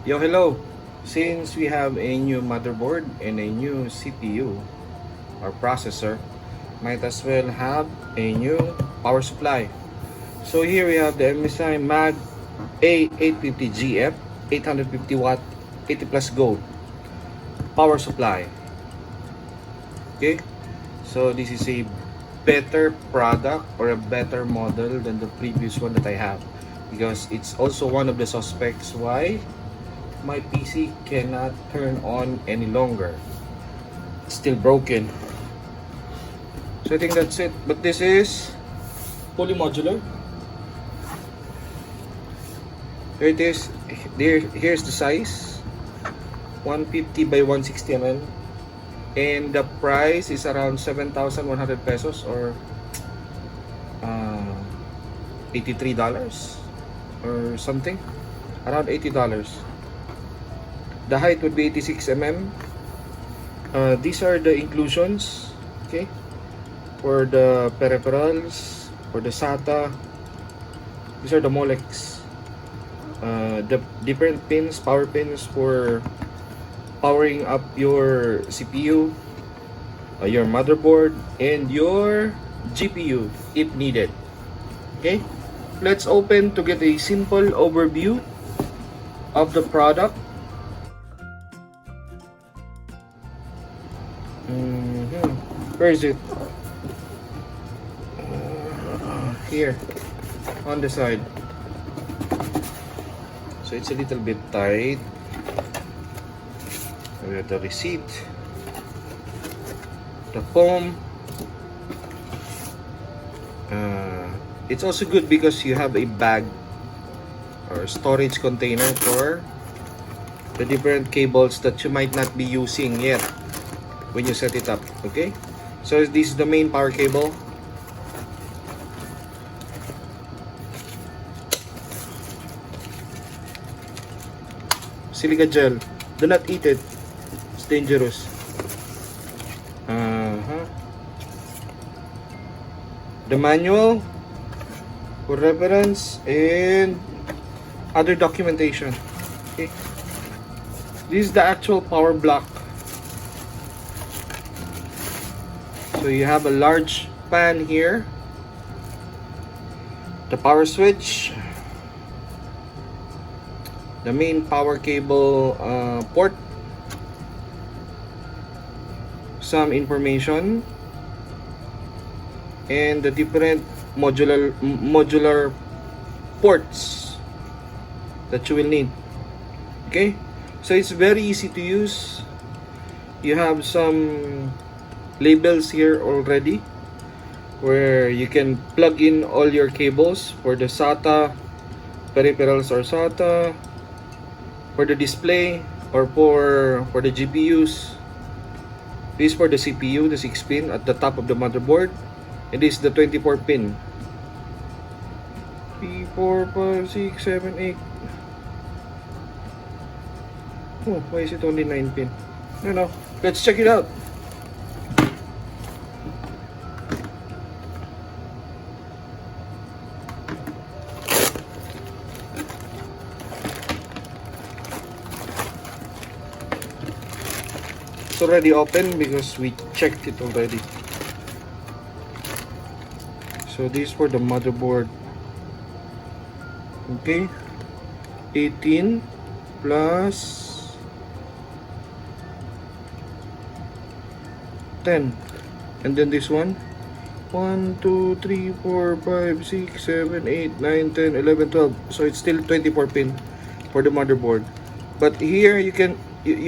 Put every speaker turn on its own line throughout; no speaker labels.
Yo, hello. Since we have a new motherboard and a new CPU or processor, might as well have a new power supply. So here we have the MSI MAG A850GF 850 watt 80 plus gold power supply. Okay, so this is a better product or a better model than the previous one that I have, because it's also one of the suspects why my PC cannot turn on any longer. It's still broken. So I think that's it. But this is fully modular. Here it is. Here's the size. 150 by 160 mm. And the price is around 7,100 pesos or $83 or something. Around $80. The height would be 86 mm. These are the inclusions, okay, for the peripherals, for the SATA. These are the molecs. The different pins, power pins for powering up your CPU, your motherboard, and your GPU if needed. Okay, let's open to get a simple overview of the product. Where is it? Here on the side. So it's a little bit tight. We have the receipt, the foam. It's also good because you have a bag or storage container for the different cables that you might not be using yet when you set it up. Okay, so this is the main power cable. Silica gel, do not eat it, it's dangerous. The manual for reference and other documentation. Okay, this is the actual power block. So you have a large fan here, the power switch, the main power cable port, some information, and the different modular ports that you will need. Okay, so it's very easy to use. You have some labels here already where you can plug in all your cables for the SATA peripherals or SATA, for the display, or for the GPUs. This is for the CPU, the 6 pin at the top of the motherboard, and this is the 24 pin. 3, 4, 5, 6, 7, 8. Oh, why is it only 9 pin? I don't know. Let's check it out. It's already open because we checked it already. So this is for the motherboard. Okay, 18 plus 10, and then this one, 1, 2, 3, 4, 5, 6, 7, 8, 9, 10, 11, 12. So it's still 24 pin for the motherboard. But here you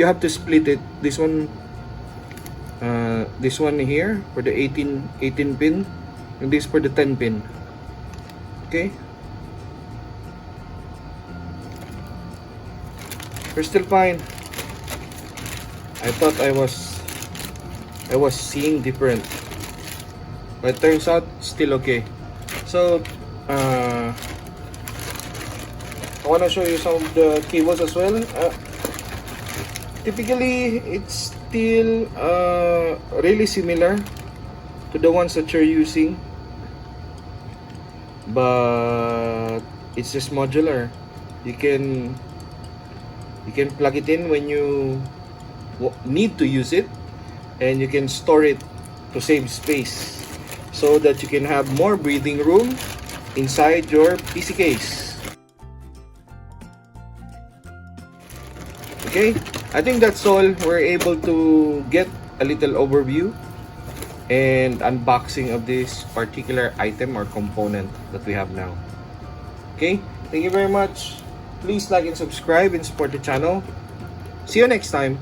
have to split it. This one here for the 18 pin, and this for the 10 pin. Okay, we're still fine. I thought I was seeing different, but it turns out still okay. So I want to show you some of the cables as well. Typically it's still really similar to the ones that you're using, but it's just modular. You can You can plug it in when you need to use it, and you can store it to save space so that you can have more breathing room inside your PC case. Okay, I think that's all. We're able to get a little overview and unboxing of this particular item or component that we have now. Okay, thank you very much. Please like and subscribe and support the channel. See you next time.